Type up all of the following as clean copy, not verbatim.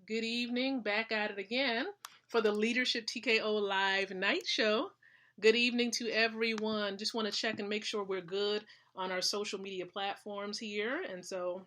Good evening. Back at it again for the Leadership TKO Live Night Show. Good evening to everyone. Just want to check and make sure we're good on our social media platforms here. And so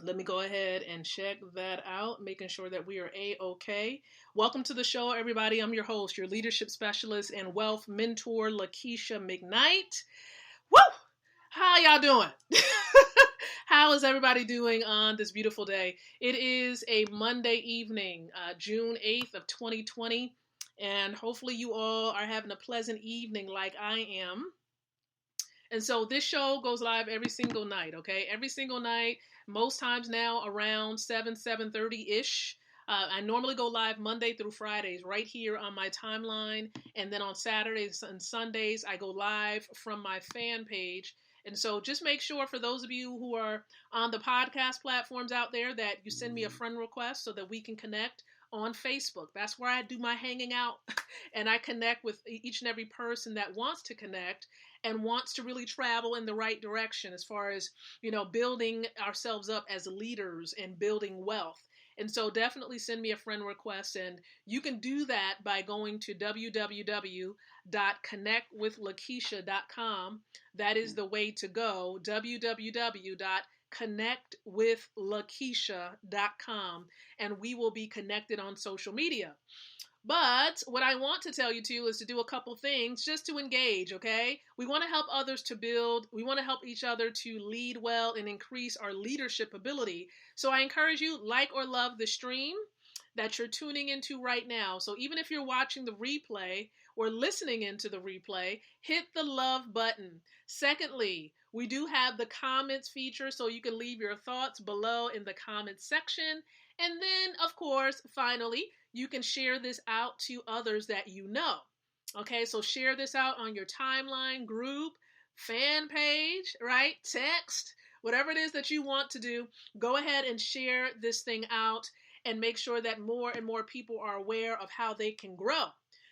let me go ahead and check that out, making sure that we are A-OK. Welcome to the show, everybody. I'm your host, your leadership specialist and wealth mentor, Lakeisha McKnight. Woo! How y'all doing? How is everybody doing on this beautiful day? It is a Monday evening, June 8th of 2020, and hopefully you all are having a pleasant evening like I am. And so this show goes live every single night, okay? Every single night, most times now around 7:30-ish. I normally go live Monday through Fridays right here on my timeline. And then on Saturdays and Sundays, I go live from my fan page. And so just make sure for those of you who are on the podcast platforms out there that you send me a friend request so that we can connect on Facebook. That's where I do my hanging out and I connect with each and every person that wants to connect and wants to really travel in the right direction as far as, building ourselves up as leaders and building wealth. And so definitely send me a friend request, and you can do that by going to www.connectwithlakeisha.com. That is the way to go, www.connectwithlakeisha.com, and we will be connected on social media. But what I want to tell you too is to do a couple things just to engage, okay? We want to help others to build. We want to help each other to lead well and increase our leadership ability. So I encourage you, like or love the stream that you're tuning into right now. So even if you're watching the replay or listening into the replay, hit the love button. Secondly, we do have the comments feature, so you can leave your thoughts below in the comments section. And then, of course, finally, you can share this out to others that you know. Okay, so share this out on your timeline, group, fan page, right? Text, whatever it is that you want to do. Go ahead and share this thing out and make sure that more and more people are aware of how they can grow.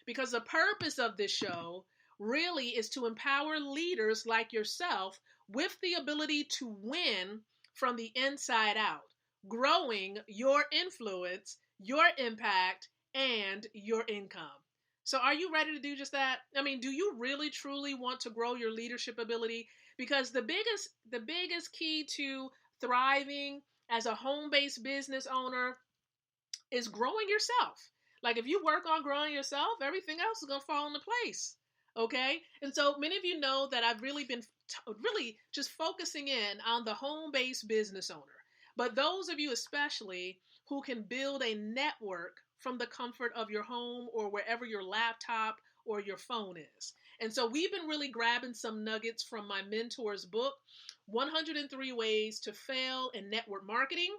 Because the purpose of this show really is to empower leaders like yourself with the ability to win from the inside out, growing your influence, your impact, and your income. So are you ready to do just that? I mean, do you really truly want to grow your leadership ability? Because the biggest key to thriving as a home-based business owner is growing yourself. Like if you work on growing yourself, everything else is going to fall into place. Okay? And so many of you know that I've really been really just focusing in on the home-based business owner. But those of you especially who can build a network from the comfort of your home or wherever your laptop or your phone is. And so we've been really grabbing some nuggets from my mentor's book, 103 Ways to Fail in Network Marketing.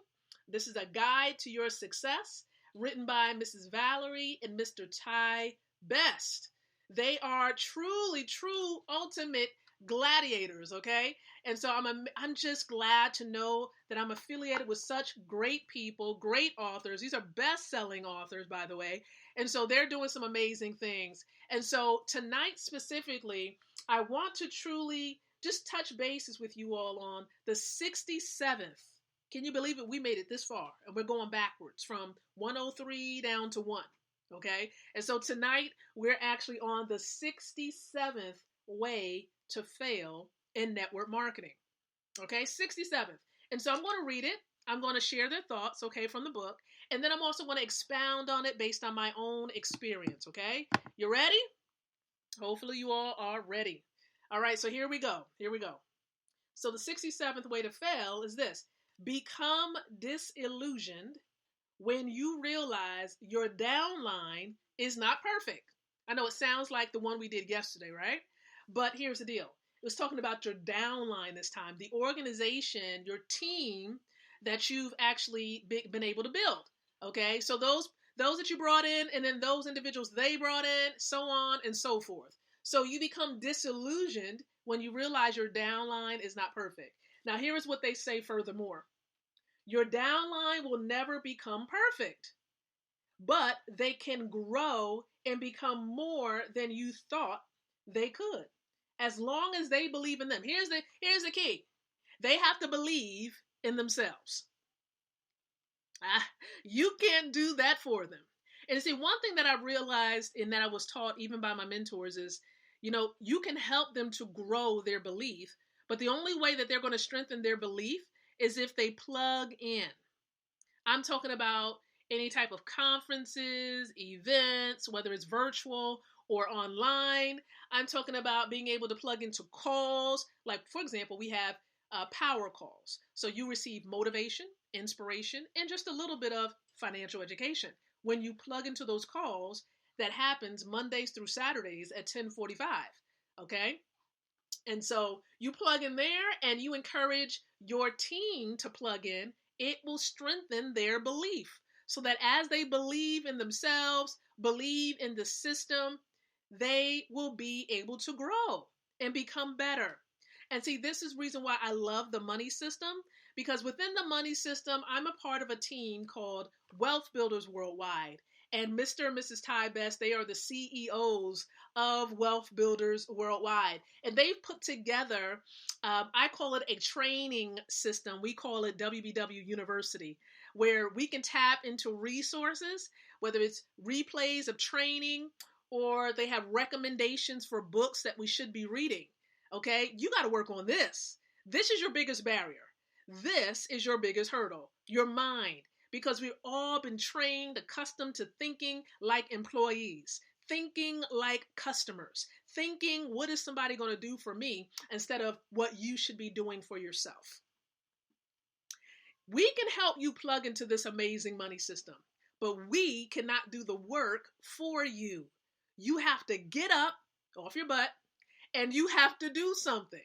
This is a guide to your success, written by Mrs. Valerie and Mr. Ty Best. They are truly true ultimate gladiators, okay? And so I'm just glad to know that I'm affiliated with such great people, great authors. These are best-selling authors, by the way. And so they're doing some amazing things. And so tonight specifically, I want to truly just touch bases with you all on the 67th. Can you believe it? We made it this far, and we're going backwards from 103 down to 1. Okay? And so tonight, we're actually on the 67th way to fail in network marketing. Okay? 67th. And so I'm going to read it. I'm going to share their thoughts, okay, from the book. And then I'm also going to expound on it based on my own experience, okay? You ready? Hopefully you all are ready. All right, so here we go. Here we go. So the 67th way to fail is this. Become disillusioned when you realize your downline is not perfect. I know it sounds like the one we did yesterday, right? But here's the deal. It was talking about your downline this time, the organization, your team that you've actually been able to build. Okay, so those that you brought in, and then those individuals they brought in, so on and so forth. So you become disillusioned when you realize your downline is not perfect. Now, here is what they say furthermore. Your downline will never become perfect, but they can grow and become more than you thought they could, as long as they believe in them. Here's the key. They have to believe in themselves. Ah, you can't do that for them. And see, one thing that I realized and that I was taught even by my mentors is, you can help them to grow their belief, but the only way that they're going to strengthen their belief is if they plug in. I'm talking about any type of conferences, events, whether it's virtual or online. I'm talking about being able to plug into calls. Like, for example, we have power calls. So you receive motivation, inspiration, and just a little bit of financial education. When you plug into those calls, that happens Mondays through Saturdays at 10:45. Okay? And so you plug in there and you encourage your team to plug in. It will strengthen their belief so that as they believe in themselves, believe in the system, they will be able to grow and become better. And see, this is reason why I love the money system, because within the money system, I'm a part of a team called Wealth Builders Worldwide. And Mr. and Mrs. Ty Best, they are the CEOs of Wealth Builders Worldwide. And they've put together, I call it a training system. We call it WBW University, where we can tap into resources, whether it's replays of training or they have recommendations for books that we should be reading. Okay, you got to work on this. This is your biggest barrier. This is your biggest hurdle, your mind, because we've all been trained, accustomed to thinking like employees, thinking like customers, thinking, what is somebody going to do for me instead of what you should be doing for yourself. We can help you plug into this amazing money system, but we cannot do the work for you. You have to get up off your butt and you have to do something.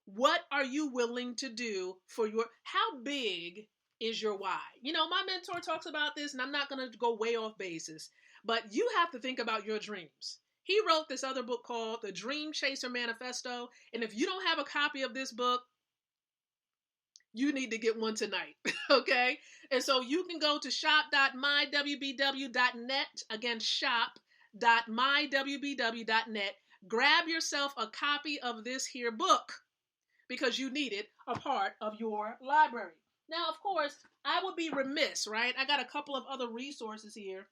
What are you willing to do for how big is your why? My mentor talks about this, and I'm not going to go way off basis, but you have to think about your dreams. He wrote this other book called The Dream Chaser Manifesto, and if you don't have a copy of this book, you need to get one tonight, okay? And so you can go to shop.mywbw.net, again, shop.mywbw.net. Grab yourself a copy of this here book because you need it a part of your library. Now, of course, I would be remiss, right? I got a couple of other resources here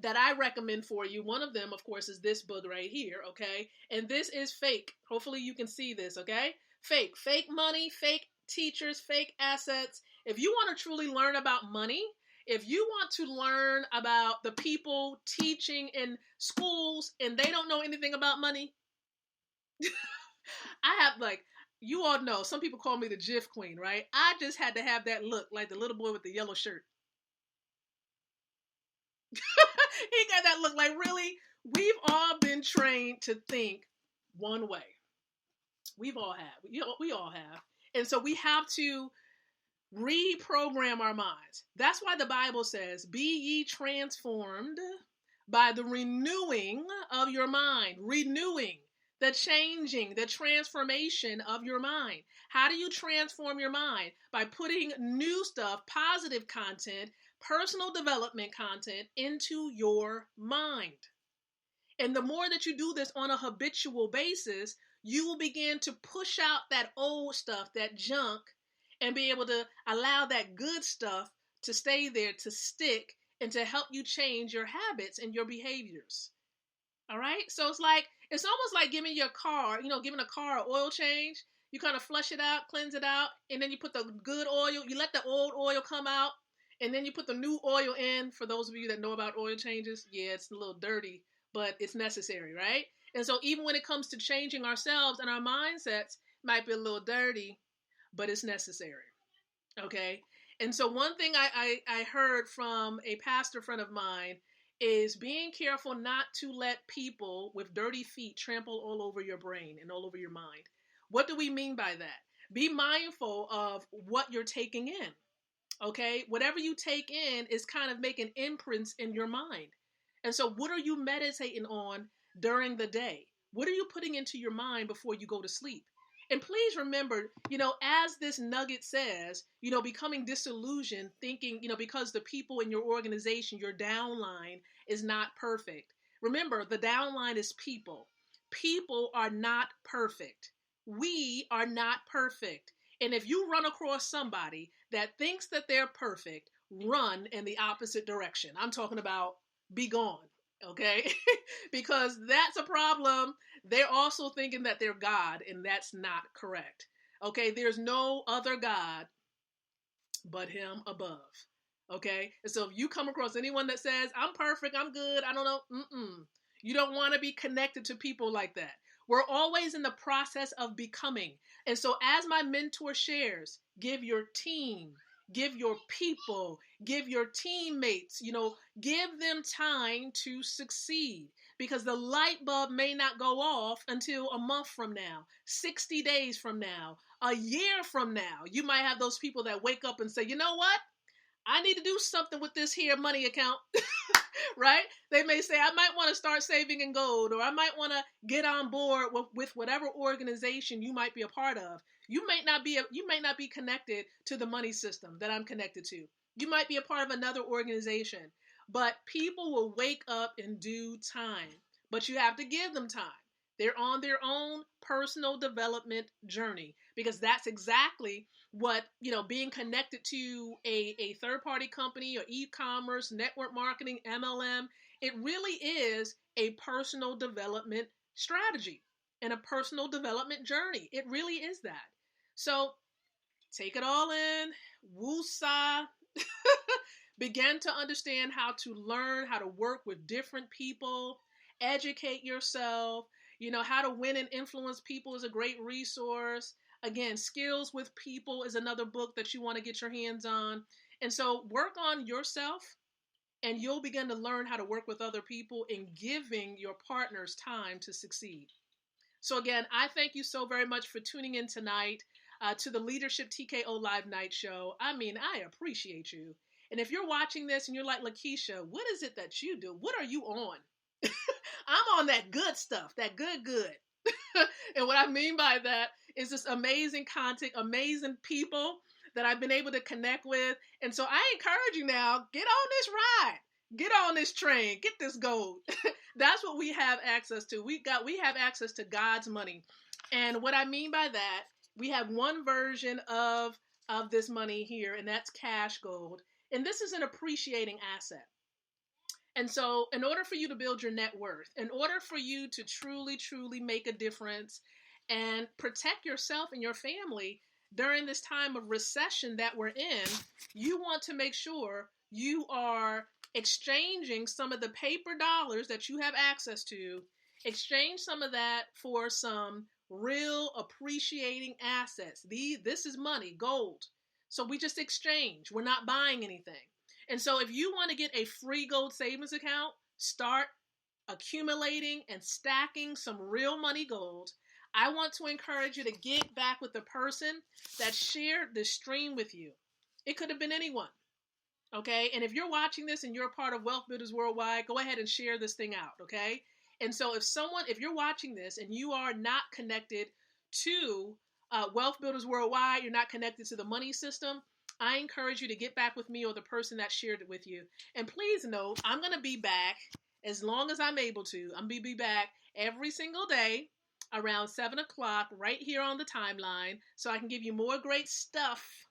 that I recommend for you. One of them, of course, is this book right here, okay? And this is Fake. Hopefully you can see this, okay? Fake. Fake money, fake teachers, fake assets. If you want to truly learn about money, if you want to learn about the people teaching in schools and they don't know anything about money, I have you all know, some people call me the GIF queen, right? I just had to have that look like the little boy with the yellow shirt. He got that look like, really? We've all been trained to think one way. We all have. And so we have to reprogram our minds. That's why the Bible says, be ye transformed by the renewing of your mind. Renewing, the changing, the transformation of your mind. How do you transform your mind? By putting new stuff, positive content, personal development content into your mind. And the more that you do this on a habitual basis, you will begin to push out that old stuff, that junk, and be able to allow that good stuff to stay there, to stick, and to help you change your habits and your behaviors. All right? So it's almost like giving your car, giving a car an oil change. You kind of flush it out, cleanse it out, and then you put the good oil, you let the old oil come out, and then you put the new oil in. For those of you that know about oil changes, yeah, it's a little dirty, but it's necessary, right? And so even when it comes to changing ourselves and our mindsets, it might be a little dirty, but it's necessary, okay? And so one thing I heard from a pastor friend of mine is being careful not to let people with dirty feet trample all over your brain and all over your mind. What do we mean by that? Be mindful of what you're taking in, okay? Whatever you take in is kind of making imprints in your mind. And so what are you meditating on during the day? What are you putting into your mind before you go to sleep? And please remember, as this nugget says, becoming disillusioned, thinking, because the people in your organization, your downline is not perfect. Remember, the downline is people. People are not perfect. We are not perfect. And if you run across somebody that thinks that they're perfect, run in the opposite direction. I'm talking about be gone, okay? Because that's a problem. They're also thinking that they're God, and that's not correct. Okay, there's no other God but him above. Okay, and so if you come across anyone that says I'm perfect, I'm good, I don't know, you don't want to be connected to people like that. We're always in the process of becoming. And so as my mentor shares, give your team, give your people, give your teammates, give them time to succeed, because the light bulb may not go off until a month from now, 60 days from now, a year from now. You might have those people that wake up and say, you know what? I need to do something with this here money account, right? They may say, I might want to start saving in gold, or I might want to get on board with whatever organization you might be a part of. You might not be connected to the money system that I'm connected to. You might be a part of another organization, but people will wake up in due time, but you have to give them time. They're on their own personal development journey, because that's exactly what, being connected to a third-party company or e-commerce, network marketing, MLM, it really is a personal development strategy and a personal development journey. It really is that. So take it all in, woosah, begin to understand how to learn how to work with different people, educate yourself. How to Win and Influence People is a great resource. Again, Skills with People is another book that you want to get your hands on. And so work on yourself, and you'll begin to learn how to work with other people in giving your partners time to succeed. So again, I thank you so very much for tuning in tonight to the Leadership TKO Live Night Show. I mean, I appreciate you. And if you're watching this and you're like, Lakeisha, what is it that you do? What are you on? I'm on that good stuff, that good. And what I mean by that is this amazing content, amazing people that I've been able to connect with. And so I encourage you now, get on this ride, get on this train, get this gold. That's what we have access to. We have access to God's money. And what I mean by that, we have one version of this money here, and that's cash gold. And this is an appreciating asset. And so in order for you to build your net worth, in order for you to truly, truly make a difference and protect yourself and your family during this time of recession that we're in, you want to make sure you are exchanging some of the paper dollars that you have access to, exchange some of that for some real appreciating assets. This is money, gold. So we just exchange. We're not buying anything. And so if you want to get a free gold savings account, start accumulating and stacking some real money gold. I want to encourage you to get back with the person that shared this stream with you. It could have been anyone. Okay. And if you're watching this and you're a part of Wealth Builders Worldwide, go ahead and share this thing out. Okay. And so if you're watching this and you are not connected to Wealth Builders Worldwide, you're not connected to the money system, I encourage you to get back with me or the person that shared it with you. And please note, I'm going to be back as long as I'm able to. I'm going to be back every single day around 7 o'clock right here on the timeline, so I can give you more great stuff,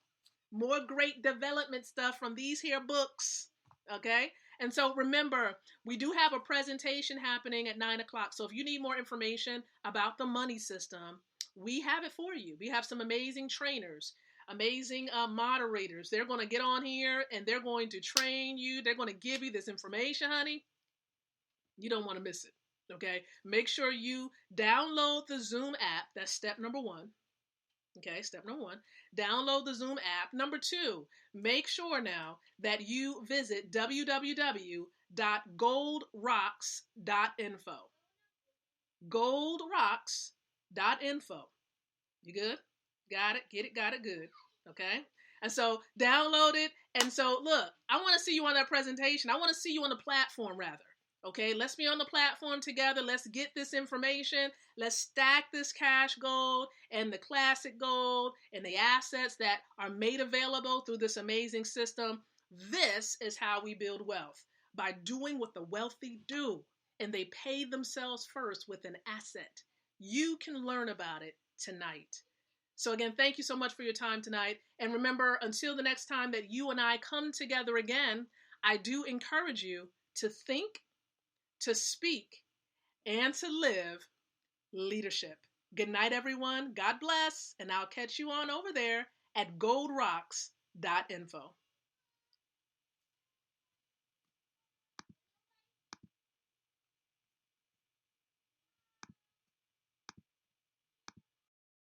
more great development stuff from these here books. Okay? And so remember, we do have a presentation happening at 9 o'clock. So if you need more information about the money system, we have it for you. We have some amazing trainers, amazing moderators. They're going to get on here and they're going to train you. They're going to give you this information, honey. You don't want to miss it. Okay. Make sure you download the Zoom app. That's step number one. Okay. Step number one, download the Zoom app. Number two, make sure now that you visit www.goldrocks.info. Goldrocks.info. You good? Got it? Get it? Got it? Good. Okay. And so download it. And so look, I want to see you on that presentation. I want to see you on the platform rather. Okay. Let's be on the platform together. Let's get this information. Let's stack this cash gold and the classic gold and the assets that are made available through this amazing system. This is how we build wealth, by doing what the wealthy do. And they pay themselves first with an asset. You can learn about it tonight. So again, thank you so much for your time tonight. And remember, until the next time that you and I come together again, I do encourage you to think, to speak, and to live leadership. Good night, everyone. God bless. And I'll catch you on over there at goldrocks.info.